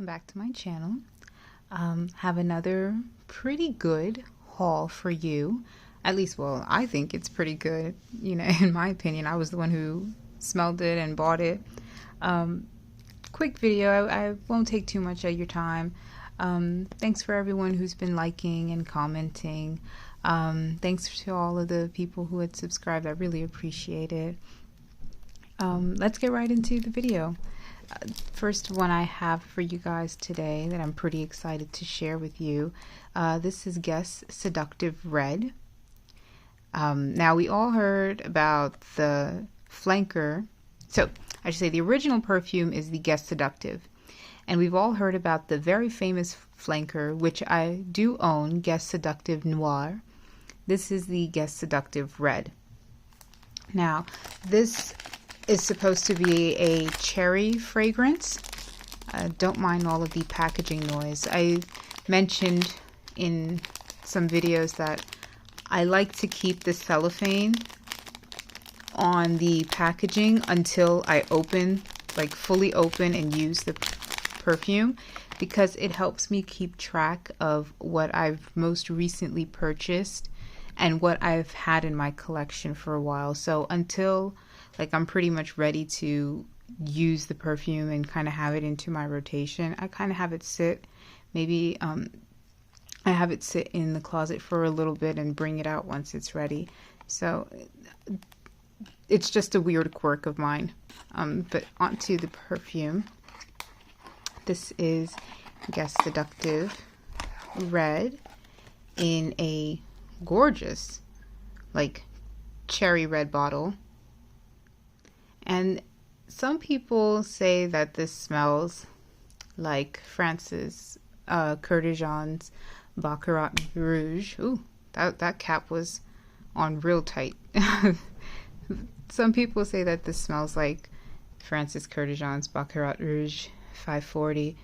welcome back to my channel. Have another pretty good haul for you. At least, well, I think it's pretty good. You know, in my opinion, I was the one who smelled it and bought it. Quick video, I won't take too much of your time. Thanks for everyone who's been liking and commenting. Thanks to all of the people who had subscribed. I really appreciate it. Let's get right into the video. First one I have for you guys today that I'm pretty excited to share with you. This is Guess Seductive Red. Now we all heard about the flanker. So I should say the original perfume is the Guess Seductive. And we've all heard about the very famous flanker, which I do own, Guess Seductive Noir. This is the Guess Seductive Red. Now, this is supposed to be a cherry fragrance. Don't mind all of the packaging noise. I mentioned in some videos that I like to keep the cellophane on the packaging until I open, like fully open and use the perfume, because it helps me keep track of what I've most recently purchased and what I've had in my collection for a while. So until I'm pretty much ready to use the perfume and kind of have it into my rotation, I kind of have it sit. Maybe I have it sit in the closet for a little bit and bring it out once it's ready. So it's just a weird quirk of mine. But onto the perfume. This is Guess Seductive Red in a gorgeous, cherry red bottle. And some people say that this smells like Francis Kurkdjian's Baccarat Rouge. Ooh, that cap was on real tight. Some people say that this smells like Francis Kurkdjian's Baccarat Rouge 540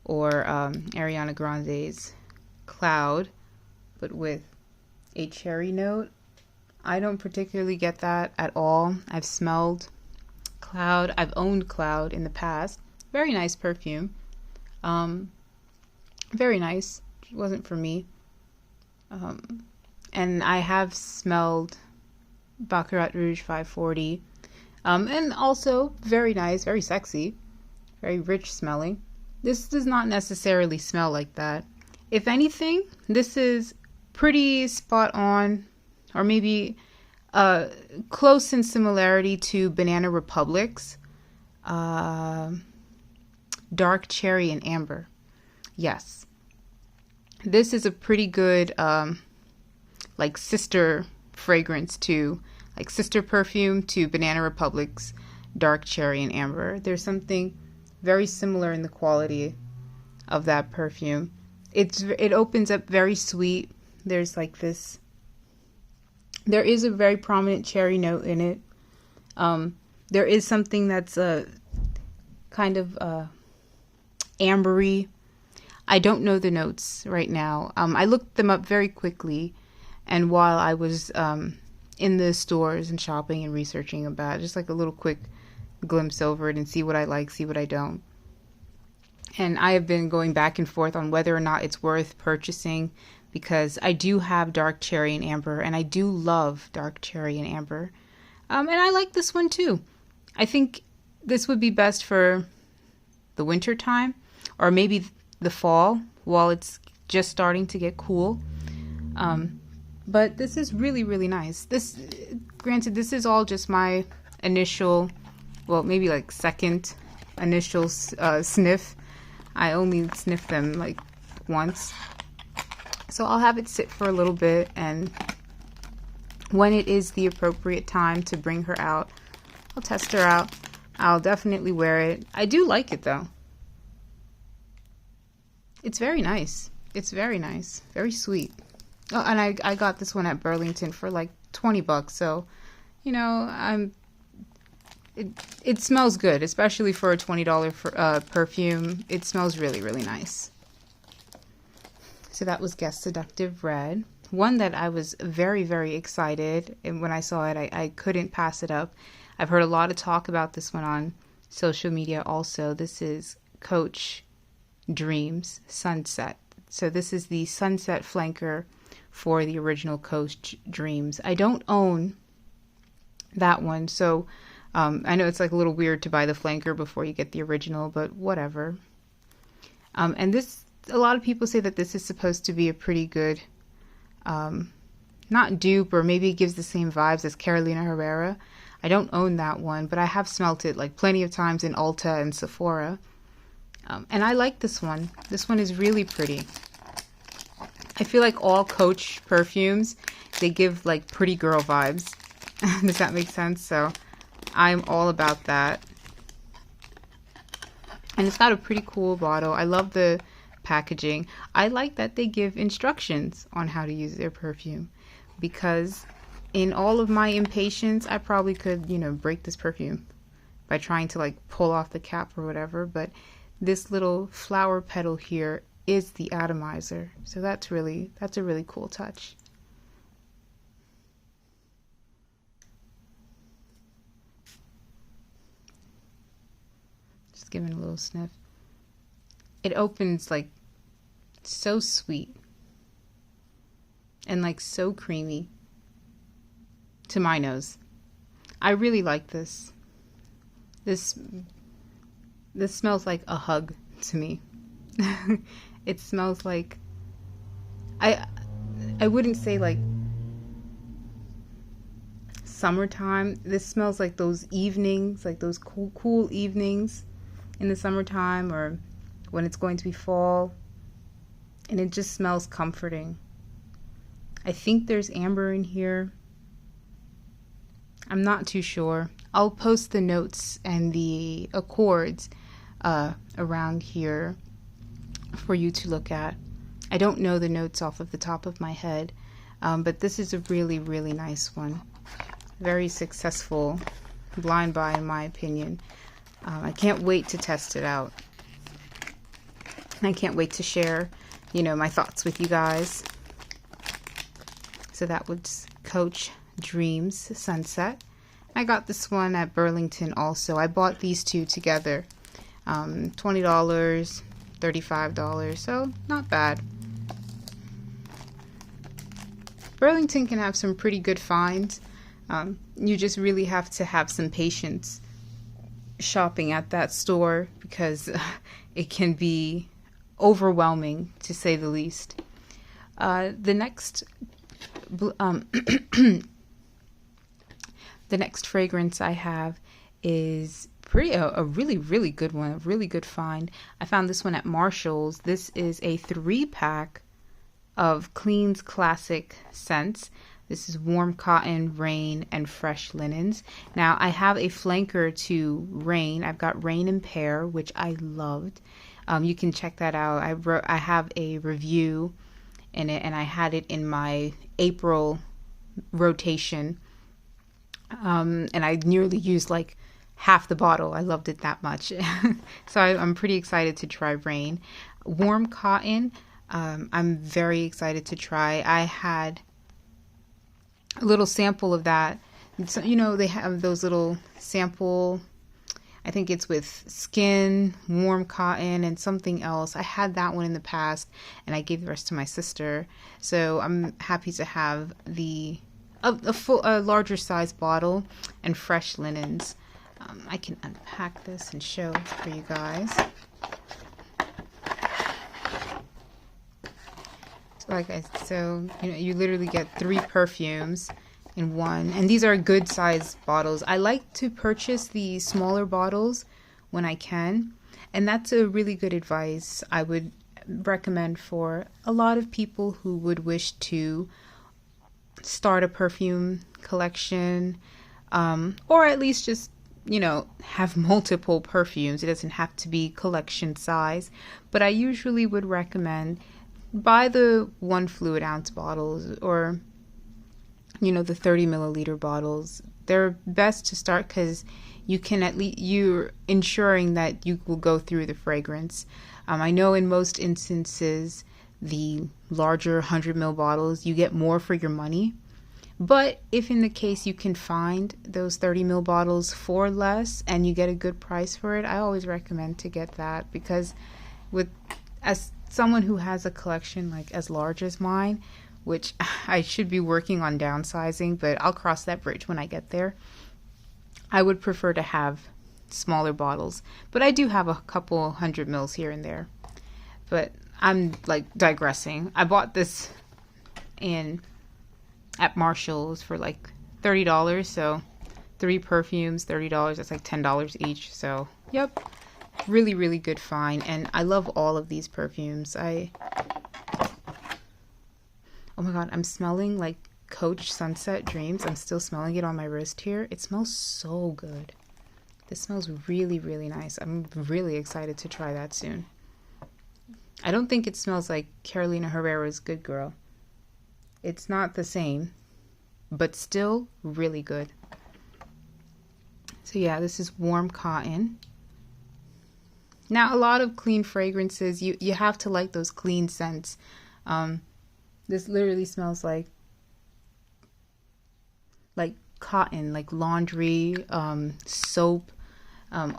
or Ariana Grande's Cloud, but with a cherry note. I don't particularly get that at all. I've smelled Cloud. I've owned Cloud in the past. Very nice perfume. Very nice. It wasn't for me. And I have smelled Baccarat Rouge 540. And also very nice, very sexy, very rich smelling. This does not necessarily smell like that. If anything, this is pretty spot on, or maybe close in similarity to Banana Republic's Dark Cherry and Amber. Yes. This is a pretty good sister fragrance to, sister perfume to Banana Republic's Dark Cherry and Amber. There's something very similar in the quality of that perfume. It opens up very sweet. There's there is a very prominent cherry note in it. There is something that's kind of ambery. I don't know the notes right now. I looked them up very quickly, and while I was in the stores and shopping and researching about it, just a little quick glimpse over it and see what I like, see what I don't. And I have been going back and forth on whether or not it's worth purchasing, because I do have Dark Cherry and Amber, and I do love Dark Cherry and Amber. And I like this one too. I think this would be best for the winter time, or maybe the fall while it's just starting to get cool. But this is really, really nice. Granted, this is all just my initial, well, maybe second initial sniff. I only sniffed them once. So I'll have it sit for a little bit, and when it is the appropriate time to bring her out, I'll test her out. I'll definitely wear it. I do like it though. It's very nice. It's very nice. Very sweet. Oh, and I got this one at Burlington for $20. So, it smells good, especially for a $20 perfume. It smells really, really nice. So that was Guess Seductive Red. One that I was very, very excited, and when I saw it, I couldn't pass it up. I've heard a lot of talk about this one on social media also. This is Coach Dreams Sunset. So this is the sunset flanker for the original Coach Dreams. I don't own that one, so I know it's like a little weird to buy the flanker before you get the original, but whatever. And this, a lot of people say that this is supposed to be a pretty good, not dupe, or maybe it gives the same vibes as Carolina Herrera. I don't own that one, but I have smelt it like plenty of times in Ulta and Sephora. And I like this one. This one is really pretty. I feel like all Coach perfumes, they give like pretty girl vibes. Does that make sense? So I'm all about that. And it's got a pretty cool bottle. I love the packaging. I like that they give instructions on how to use their perfume, because in all of my impatience, I probably could, break this perfume by trying to like pull off the cap or whatever. But this little flower petal here is the atomizer. So that's a really cool touch. Just giving a little sniff. It opens like so sweet and like so creamy to my nose. I really like this. This smells like a hug to me. It smells like, I wouldn't say like summertime. This smells like those evenings, like those cool evenings in the summertime, or when it's going to be fall, and it just smells comforting. I think there's amber in here. I'm not too sure. I'll post the notes and the accords around here for you to look at. I don't know the notes off of the top of my head, but this is a really, really nice one. Very successful blind buy, in my opinion. I can't wait to test it out. I can't wait to share, my thoughts with you guys. So that was Coach Dreams Sunset. I got this one at Burlington also. I bought these two together. $20, $35, so not bad. Burlington can have some pretty good finds. You just really have to have some patience shopping at that store, because it can be overwhelming, to say the least. The next the next fragrance I have is a really, really good one, a really good find. I found this one at Marshall's. This is a 3-pack of Clean's classic scents. This is Warm Cotton, Rain, and Fresh Linens. Now, I have a flanker to Rain. I've got Rain and Pear, which I loved. You can check that out. I have a review in it, and I had it in my April rotation. And I nearly used like half the bottle. I loved it that much. So I'm pretty excited to try Rain. Warm Cotton, I'm very excited to try. I had a little sample of that. So, they have those little sample, I think it's with Skin, Warm Cotton, and something else. I had that one in the past, and I gave the rest to my sister. So I'm happy to have a larger size bottle and Fresh Linens. I can unpack this and show for you guys. So you literally get 3 perfumes in one, and these are good size bottles. I like to purchase the smaller bottles when I can, and that's a really good advice I would recommend for a lot of people who would wish to start a perfume collection, or at least just have multiple perfumes. It doesn't have to be collection size, but I usually would recommend buy the 1 fluid ounce bottles, or the 30 milliliter bottles. They're best to start because you can you're ensuring that you will go through the fragrance. I know in most instances the larger 100 ml bottles, you get more for your money. But if in the case you can find those 30 ml bottles for less and you get a good price for it, I always recommend to get that, because with, as someone who has a collection like as large as mine, which I should be working on downsizing, but I'll cross that bridge when I get there. I would prefer to have smaller bottles, but I do have a couple 100 mils here and there. But I'm like digressing. I bought this at Marshall's for like $30, so 3 perfumes, $30. That's like $10 each. So yep, really, really good find. And I love all of these perfumes. Oh my god, I'm smelling like Coach Sunset Dreams. I'm still smelling it on my wrist here. It smells so good. This smells really, really nice. I'm really excited to try that soon. I don't think it smells like Carolina Herrera's Good Girl. It's not the same, but still really good. So yeah, this is Warm Cotton. Now, a lot of clean fragrances, you have to like those clean scents. This literally smells like cotton, like laundry, soap.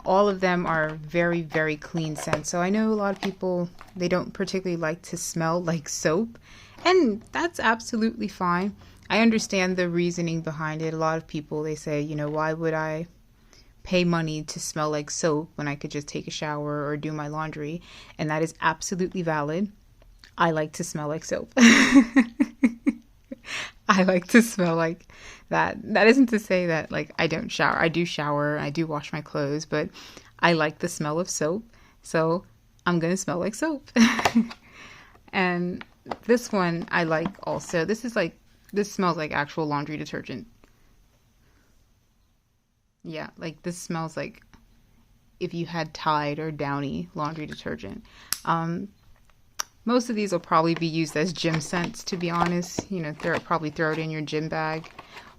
All of them are very, very clean scents. So I know a lot of people, they don't particularly like to smell like soap, and that's absolutely fine. I understand the reasoning behind it. A lot of people, they say, you know, why would I pay money to smell like soap when I could just take a shower or do my laundry? And that is absolutely valid. I like to smell like soap. I like to smell like that. That isn't to say that like I don't shower. I do shower, I do wash my clothes, but I like the smell of soap. So I'm going to smell like soap. And this one I like also. This smells like actual laundry detergent. Yeah, like this smells like if you had Tide or Downy laundry detergent. Most of these will probably be used as gym scents, to be honest. You know, probably throw it in your gym bag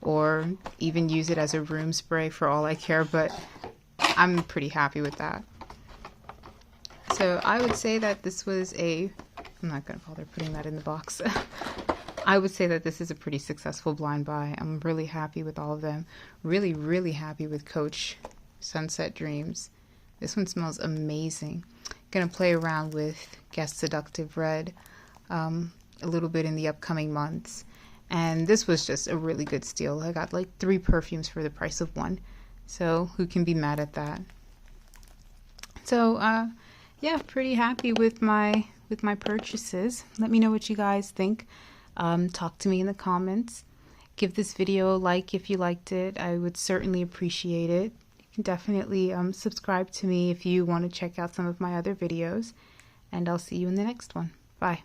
or even use it as a room spray for all I care, but I'm pretty happy with that. So I would say that this was I'm not going to bother putting that in the box. I would say that this is a pretty successful blind buy. I'm really happy with all of them. Really, really happy with Coach Sunset Dreams. This one smells amazing. Gonna play around with Guess Seductive Red a little bit in the upcoming months. And this was just a really good steal. I got like 3 perfumes for the price of 1. So who can be mad at that? So yeah, pretty happy with my purchases. Let me know what you guys think. Talk to me in the comments. Give this video a like if you liked it. I would certainly appreciate it. You can definitely subscribe to me if you want to check out some of my other videos. And I'll see you in the next one. Bye.